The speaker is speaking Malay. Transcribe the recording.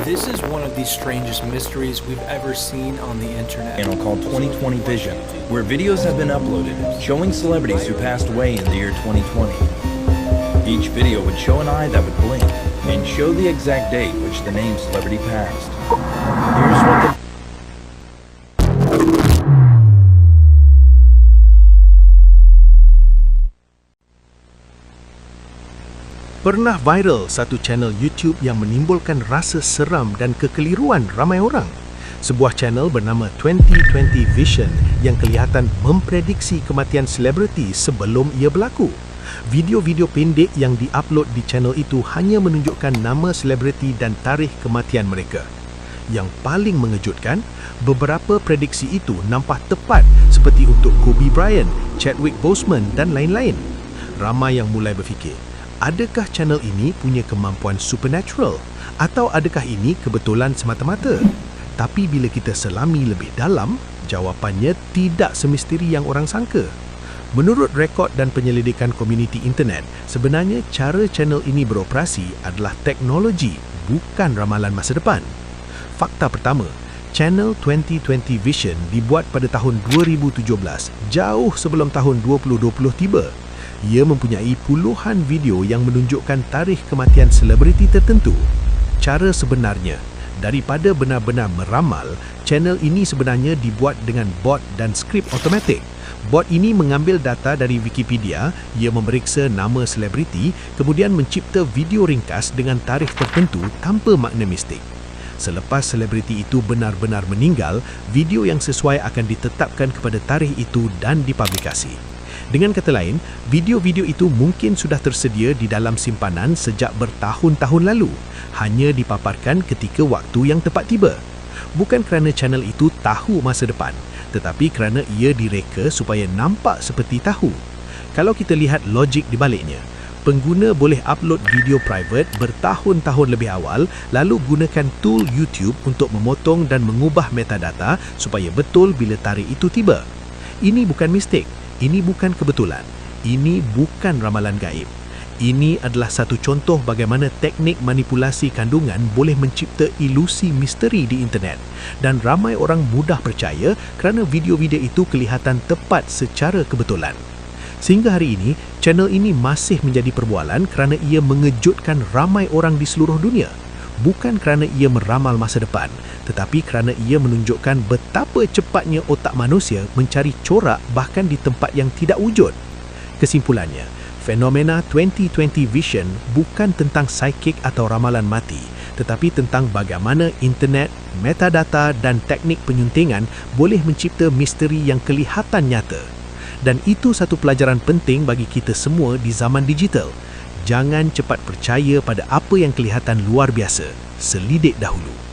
This is one of the strangest mysteries we've ever seen on the internet. Channel called 2020 Vision, where videos have been uploaded showing celebrities who passed away in the year 2020. Each video would show an eye that would blink and show the exact date which the named celebrity passed. Here's what the Pernah viral satu channel YouTube yang menimbulkan rasa seram dan kekeliruan ramai orang. Sebuah channel bernama 2020 Vision yang kelihatan memprediksi kematian selebriti sebelum ia berlaku. Video-video pendek yang diupload di channel itu hanya menunjukkan nama selebriti dan tarikh kematian mereka. Yang paling mengejutkan, beberapa prediksi itu nampak tepat seperti untuk Kobe Bryant, Chadwick Boseman dan lain-lain. Ramai yang mulai berfikir, adakah channel ini punya kemampuan supernatural atau adakah ini kebetulan semata-mata? Tapi bila kita selami lebih dalam, jawapannya tidak semisteri yang orang sangka. Menurut rekod dan penyelidikan komuniti internet, sebenarnya cara channel ini beroperasi adalah teknologi, bukan ramalan masa depan. Fakta pertama, channel 2020 Vision dibuat pada tahun 2017, jauh sebelum tahun 2020 tiba. Ia mempunyai puluhan video yang menunjukkan tarikh kematian selebriti tertentu. Cara sebenarnya, daripada benar-benar meramal, channel ini sebenarnya dibuat dengan bot dan skrip automatik. Bot ini mengambil data dari Wikipedia, ia memeriksa nama selebriti, kemudian mencipta video ringkas dengan tarikh tertentu tanpa makna mistik. Selepas selebriti itu benar-benar meninggal, video yang sesuai akan ditetapkan kepada tarikh itu dan dipublikasi. Dengan kata lain, video-video itu mungkin sudah tersedia di dalam simpanan sejak bertahun-tahun lalu, hanya dipaparkan ketika waktu yang tepat tiba. Bukan kerana channel itu tahu masa depan, tetapi kerana ia direka supaya nampak seperti tahu. Kalau kita lihat logik di baliknya, pengguna boleh upload video private bertahun-tahun lebih awal, lalu gunakan tool YouTube untuk memotong dan mengubah metadata supaya betul bila tarikh itu tiba. Ini bukan mistik. Ini bukan kebetulan. Ini bukan ramalan gaib. Ini adalah satu contoh bagaimana teknik manipulasi kandungan boleh mencipta ilusi misteri di internet. Dan ramai orang mudah percaya kerana video-video itu kelihatan tepat secara kebetulan. Sehingga hari ini, channel ini masih menjadi perbualan kerana ia mengejutkan ramai orang di seluruh dunia. Bukan kerana ia meramal masa depan, tetapi kerana ia menunjukkan betapa cepatnya otak manusia mencari corak bahkan di tempat yang tidak wujud. Kesimpulannya, fenomena 2020 Vision bukan tentang psikik atau ramalan mati, tetapi tentang bagaimana internet, metadata dan teknik penyuntingan boleh mencipta misteri yang kelihatan nyata. Dan itu satu pelajaran penting bagi kita semua di zaman digital. Jangan cepat percaya pada apa yang kelihatan luar biasa. Selidik dahulu.